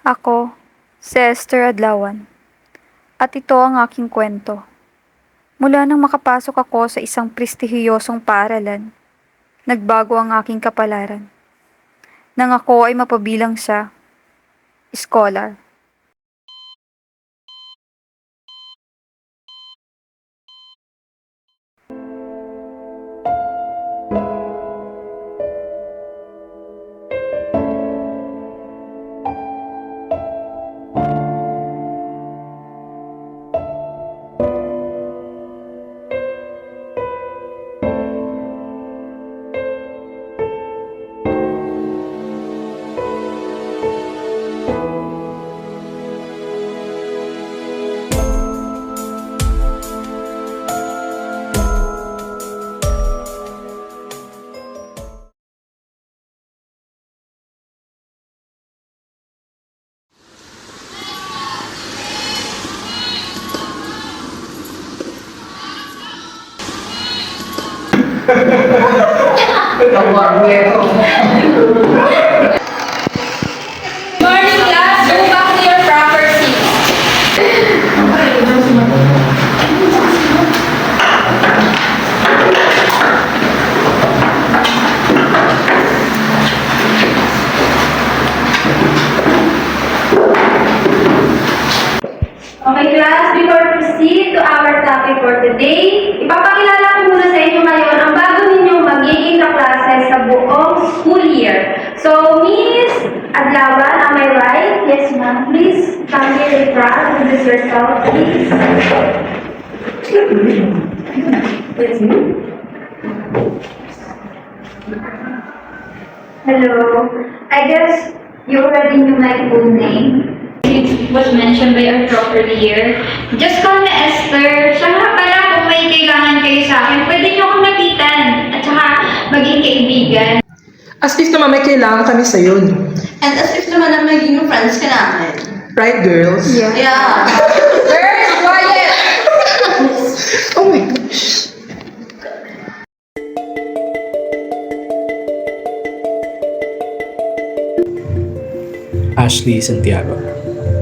Ako, si Esther Adlawan, at ito ang aking kwento. Mula nang makapasok ako sa isang prestihiyosong paaralan, nagbago ang aking kapalaran. Nang ako ay mapabilang sa scholar. Morning class, go back to your proper seats. Okay class, before we proceed to our topic for today, ipapakilala ko muna sa inyo ngayon ang bago ninyong magiging kaklase sa buong school year. So, Miss Adlawan, am I right? Yes, ma'am. Please come here in front. Introduce yourself, please. Hello. I guess you already knew my full name. It was mentioned by our proper year. Just call me Esther. Siya nga pala kung may kailangan kayo sa akin, pwede niyo akong lapitan at saka maging kaibigan. As if naman may kailangan kami sa'yo. And as if naman na magiging friends ka namin. Right, girls? Yeah. Yeah. Girls, quiet! Oh my gosh. Ashley Santiago,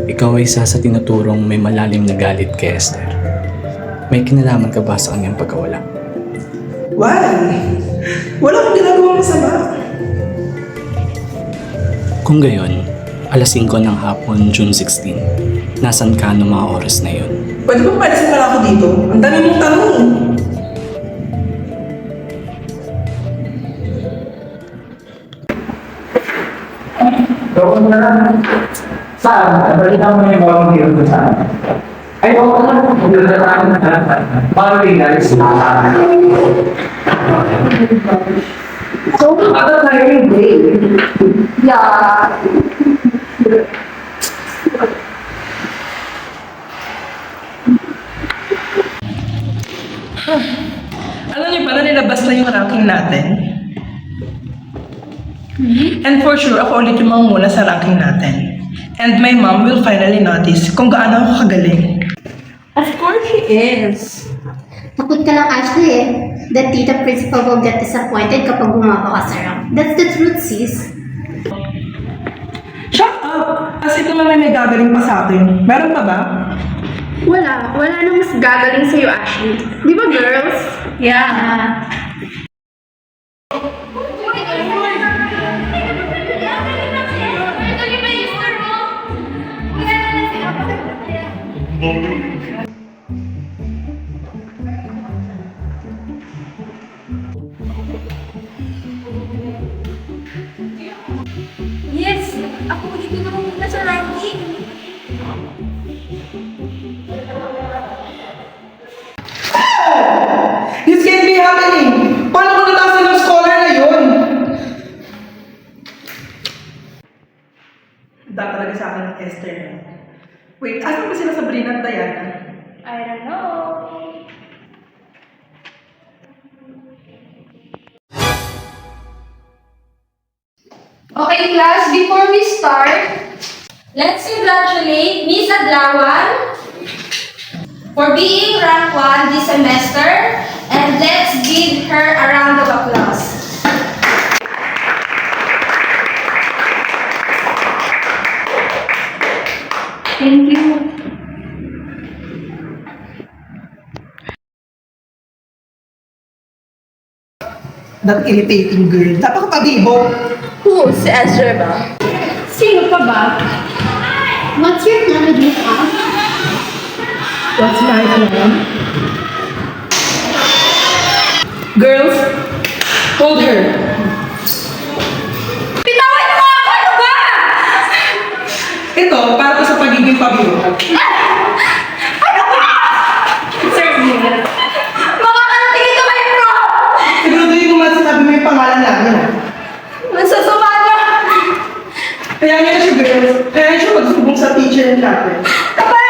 ikaw ay isa sa tinuturong may malalim na galit kay Esther. May kinalaman ka ba sa kanyang pagkawala? Why? Wala akong ginagawang masama. Kung gayon, alas 5 ng hapon, June 16, nasan ka noong mga oras na yun? Pwede ba palisin pala ako dito? Ang dami mong tanong. Doon na lang. Saan? Balita mo yung volunteer ko saan? Ay, oo na. Magdadaan na. Volunteer is not. So, ano tayo yung day? Yeah. Alam niyo ba na nilabas na yung ranking natin? And for sure, ako ulit yung manguna sa ranking natin. And my mom will finally notice kung gaano ako kagaling. Of course she is. Takot ka lang, Ashley eh. The tita principal will get disappointed kapag bumaba ka sa rank. That's the truth, sis. Shut up! As if naman may gagaling pa sa akin. Meron pa ba? Wala nang mas gagaling sa'yo, Ashley. Di ba, girls? Yeah. Yes! Ako dito na muna sa ranking. This can't be happening! Paano ko natasan ng scholar na yun? Dapat talaga sa akin ng Esther na. Wait, asan ba sila Sabrina at Diana? I don't know. Okay, class, before we start, let's congratulate Miss Adlawan for being rank 1 this semester, and let's give her a round of applause. That irritating girl. Napakapabibo. Who? Si Ezra ba? Sino pa ba? What's your plan with Miss Ash? What's my plan? Girls, hold her. Bitawan niyo nga ako! Ano ba? Ito, para to sa pagiging pabibo. Ano ba? Sir, makakarating ito kay Pro! Siguraduhin mo masasabi mo yung pangalan namin. Masasama na! Kaya niya siya, girls. Kaya siya magsumbong sa teacher natin. Kapal!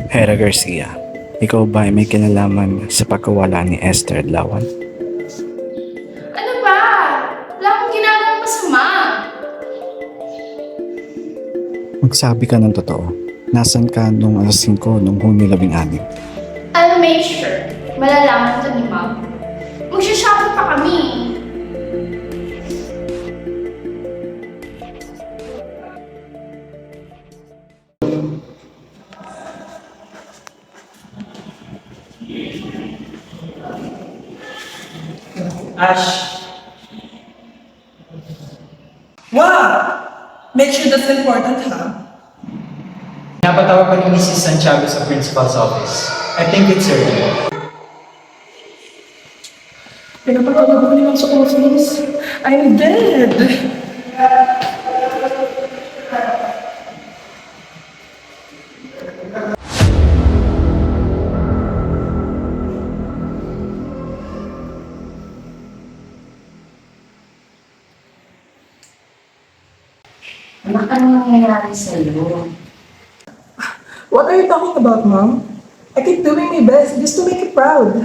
Hera Garcia, ikaw ba ay may kinalaman sa pagkawala ni Esther Adlawan? Ano ba? Wala akong ginagawang masama. Magsabi ka ng totoo. Nasaan ka nung alas 5 nung Hunyo 16? I'll make sure malalaman to ni Ma'am. Magsha-shopping pa kami. Ash. Wow! Make sure that's important, ha? Napatawag pa ni Mrs. Santiago sa principal's office. I think it's urgent. Pinapatawag ko nilang sa office. I'm dead. Anak, anong nangyayari sa'yo? What are you talking about, Mom? I keep doing my best just to make you proud.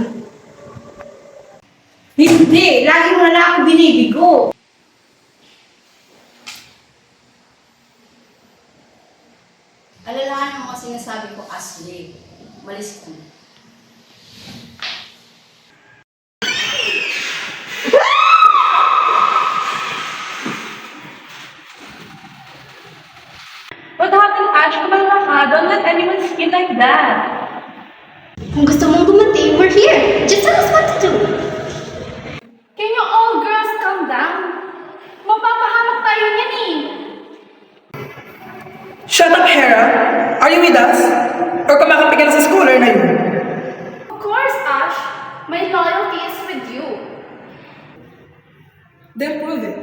Hindi! Lagi mo na ako binibigo! Alalahanin mo kasi sinasabi ko, Ashley. Malis ka na. What happened, Ash? Kumalma ka. Don't let anyone skin like that. Kung gusto mong gumanti, we're here. Just tell us what to do. Can you all girls calm down? Mapapahamak tayo niyan eh. Shut up, Hera. Are you with us? Or kumakampi ka na sa schooler na yun? Of course, Ash. My loyalty is with you. Then prove it.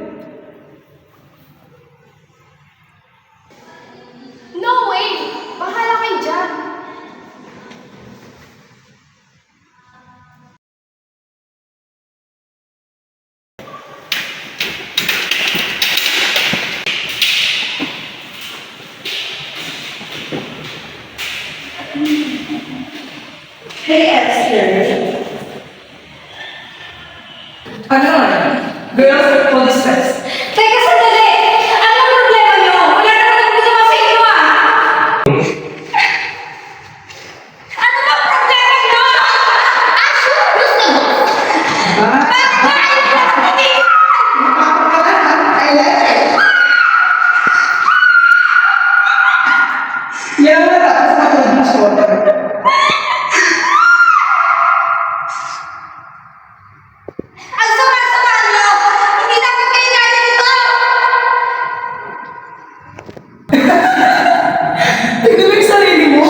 No way! Bahala kayo dyan. Hey, Esther. Ano naman? Girls, all this stress. Teka, sandali! Anong problema niyo? Wala naman akong ginawa sa inyo ah! Ano ba problema niyo? Ash, gusto mo? Bakit ba kayo pinapatigilan? Yan na tapos na ako ng shoulder. Ang sama-sama niyo! Hindi dapat kayo ganito! Tignan mo yung sarili mo.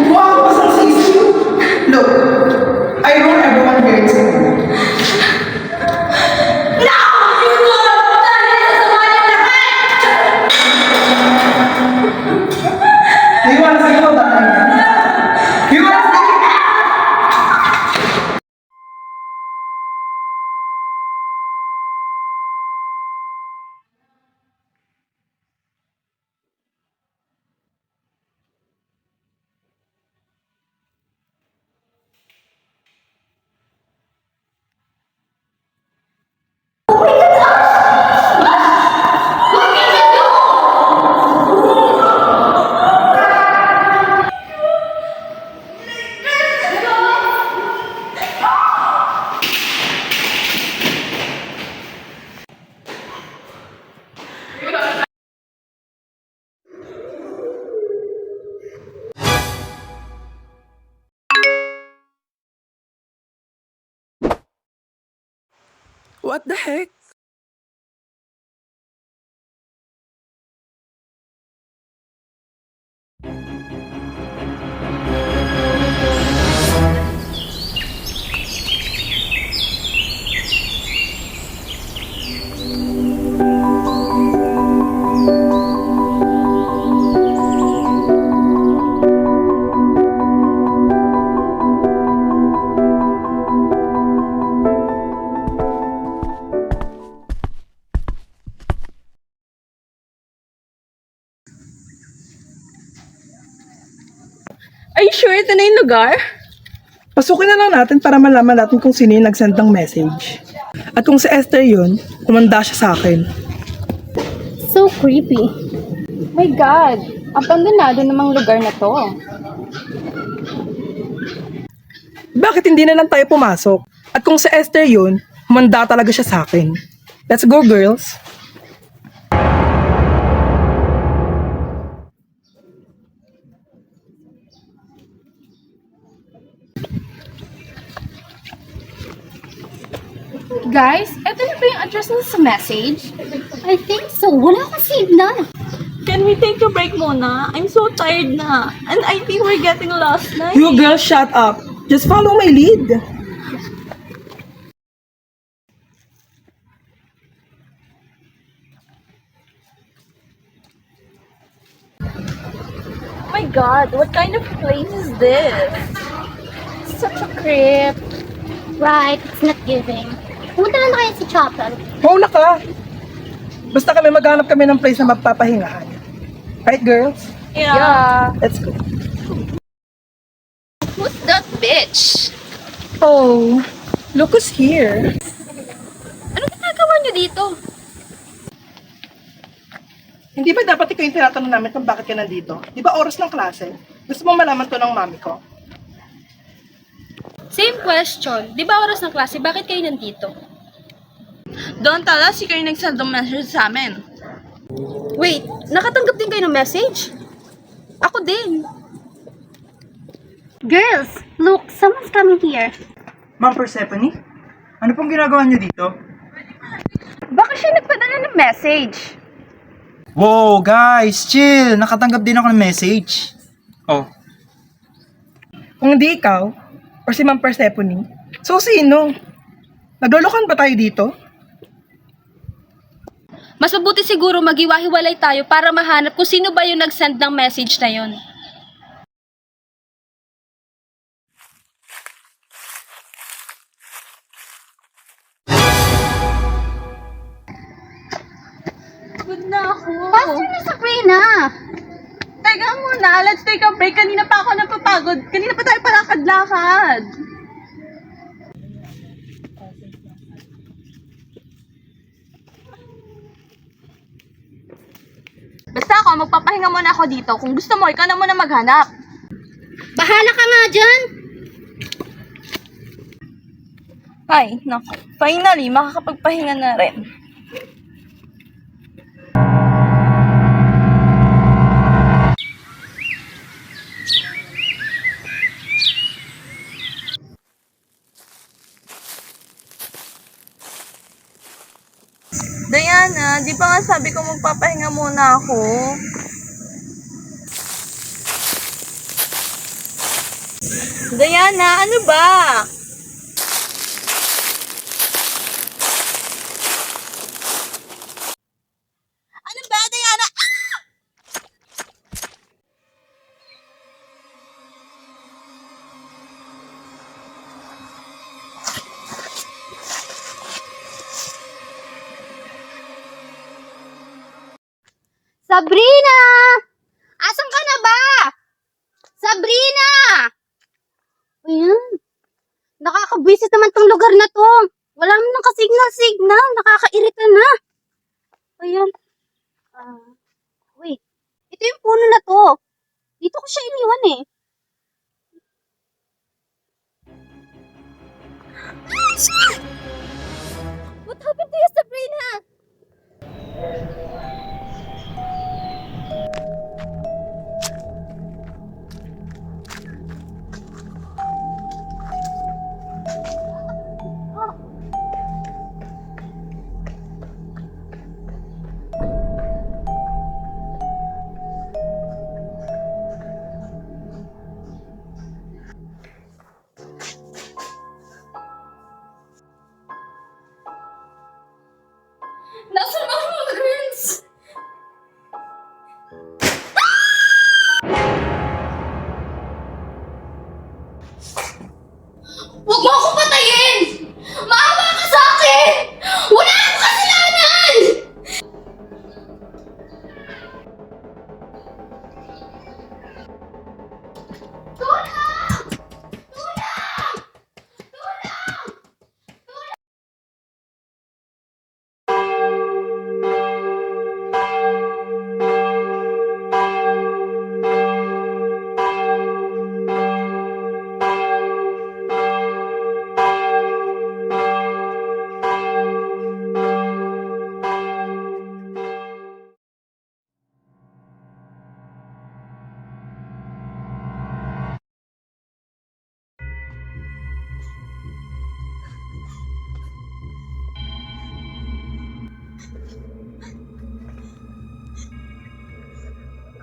Mukha ka pa sa sisyo. Look, I wrote everyone here in school. No! You don't! Dahil sasama niyo lahat! Do you want to see how that happened? You want to see? What the heck? Are you sure ito na yung lugar? Pasukin na lang natin para malaman natin kung sino yung nag-send ng message. At kung si Esther yun, kumanda siya sa akin. So creepy. My God! Abandonado namang lugar na to. Bakit hindi na lang tayo pumasok? At kung si Esther yun, kumanda talaga siya sa akin. Let's go, girls! Guys, eto na ba yung address na sa message? I think so. Wala akong signal. Can we take a break muna? I'm so tired na. And I think we're getting lost na. You girls, shut up! Just follow my lead! Oh my God, what kind of place is this? Such a creep. Right, it's not giving. Pumunta na kayo sa chapel. Mauna ka! Basta kami maghanap kami ng place na magpapahingahan. Right, girls? Yeah. Let's go. Who's that bitch? Oh, look who's here. Ano ginagawa niyo dito? Hindi ba dapat ikaw yung tinatanong namin kung bakit ka nandito? Di ba oras ng klase? Gusto mong malaman to ng mami ko? Same question. Di ba oras ng klase, bakit kayo nandito? Don't tell us ikaw yung nag-send ng message sa amin. Wait, nakatanggap din kayo ng message? Ako din. Girls, look, someone's coming here. Ma'am Persephone, ano pong ginagawa niyo dito? Baka siya nagpadala ng message. Wow, guys, chill. Nakatanggap din ako ng message. Oh, Kung hindi ikaw, or si Ma'am Persephone, so sino? Naglolokan ba tayo dito? Mas mabuti siguro maghiwa-hiwalay tayo para mahanap kung sino ba yung nag-send ng message na yon. Good na ako. Pastor na Sabrina! Teka muna, let's take a break. Kanina pa ako napapagod. Kanina pa tayo palakad-lakad. Basta ako, magpapahinga muna ako dito. Kung gusto mo, ikaw na muna maghanap. Bahala ka nga dyan! Ay, naku. Finally, makakapagpahinga na rin. Diana, di ba nga sabi ko magpapahinga muna ako? Diana, ano ba? Ano ba, Diana? Sabrina! Asan ka na ba? Sabrina! Ayan. Nakakabwisit naman tong lugar na to. Wala naman nang ka-signal-signal. Nakakairita na. Ayan. Wait. Ito yung puno na to. Dito ko siya iniwan eh. What happened to you, Sabrina?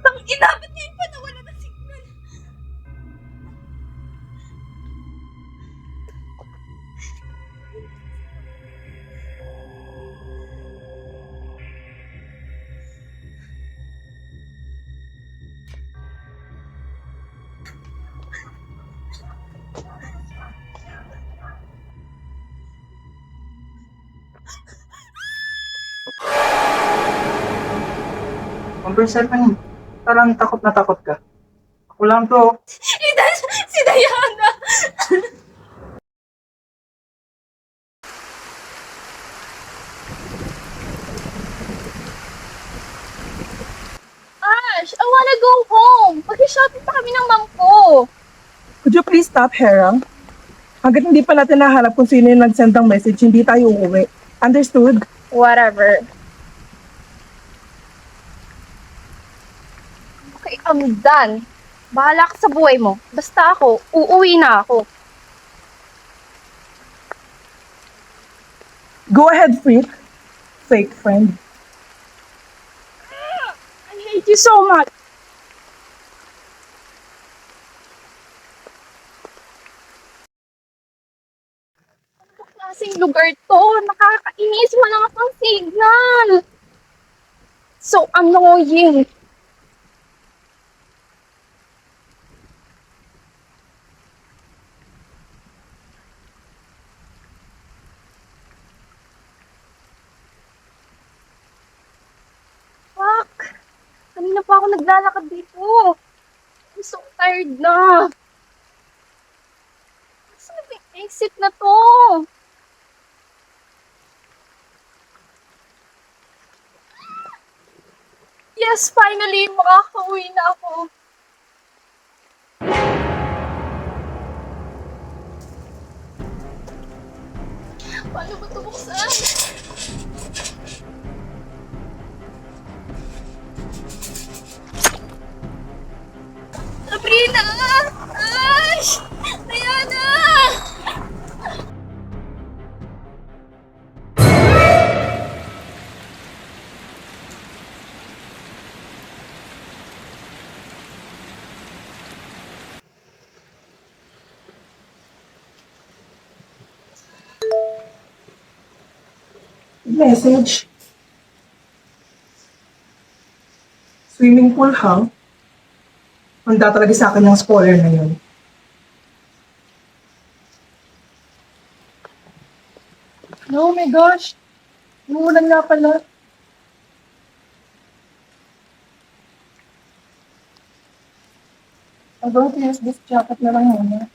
Ang ina, ba't ngayon pa nawala ng signal? Conversation pa yun. Parang takot na takot ka. Ako lang to. Si Diana! Ash, I wanna go home. Mag-shopping pa kami ng mom ko. Could you please stop, Hera? Hanggat hindi pa natin nahanap kung sino yung nag-send ng message, hindi tayo uuwi. Understood? Whatever. Okay, I'm done. Bahala ka sa buhay mo. Basta ako, uuwi na ako. Go ahead, freak. Fake friend. I hate you so much. Ano klaseng lugar to? Nakakainis, wala nga pang signal. So annoying. Fuck! Kanina pa ako naglalakad dito. I'm so tired na. Saan ba yung exit na to? Yes, finally, makakauwi na ako. Paano ba ito buksan? Sabrina! Ash! Diana! Message. Swimming pool, ha? Handa talaga sa akin yung spoiler na yun. Oh my gosh! Umuulan nga pala. I'm going to use this jacket na lang muna.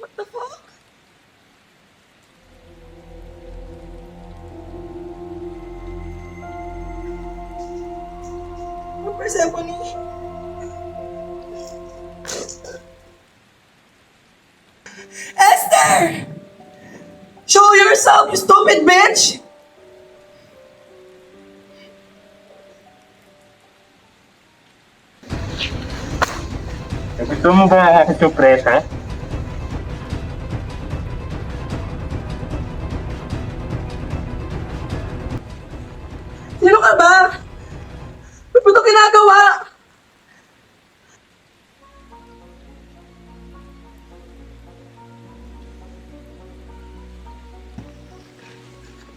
What the fuck? Oh, Persephone! Esther! Show yourself, you stupid bitch! Gusto mo ba sorpresa? Sino ka ba? Ba't mo ito ginagawa?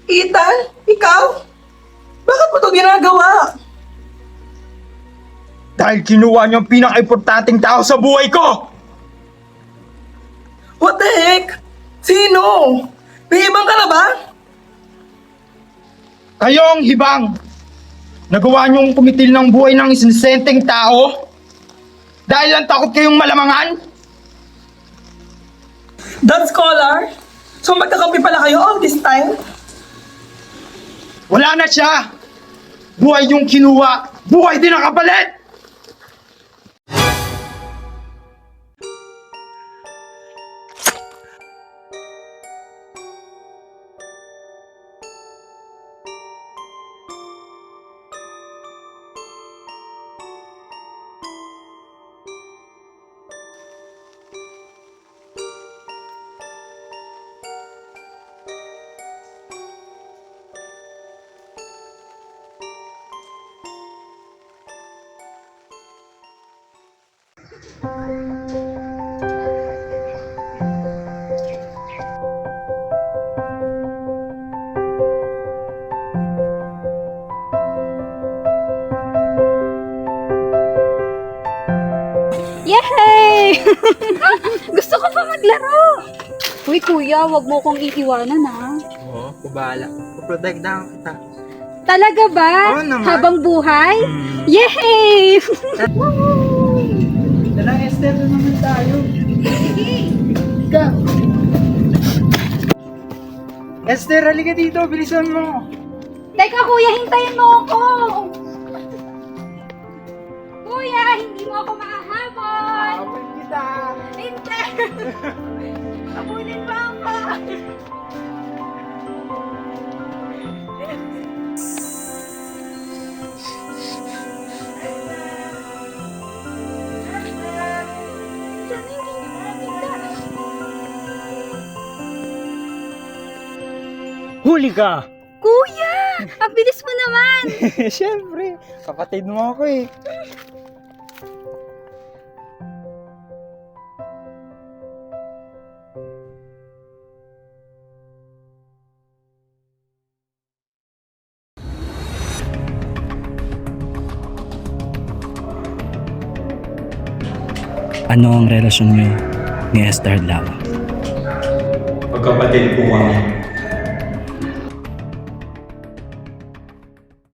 Ethan? Ikaw? Bakit mo ito ginagawa? Dahil kinuha niyo ang pinaka-importanting tao sa buhay ko! What the heck? Sino? May ibang ka na ba? Kayong hibang! Nagawa niyong kumitil ng buhay ng inosenteng tao? Dahil lang takot kayong malamangan? That scholar? So magkakampi pala kayo all this time? Wala na siya! Buhay yung kinuha, buhay din ang kapalit! Yay! Gusto ko pa maglaro! Uy, kuya, wag mo kong iiwanan, ha? Oo, kubahala. Puprotektahan kita. Talaga ba? Oo naman. Habang buhay? Yay! Dalang Esther na naman tayo. Esther, halika dito. Bilisan mo. Teka, kuya, hintayin mo ako! Kuya, hindi mo ako makahabol! Habol kita. Hindi! Habulin mo ako! Huli ka! Kuya! Ang bilis mo naman! Siyempre, kapatid mo ako eh. Ano ang relasyon niyo ni Esther Adlawan? Magkapatid po kami.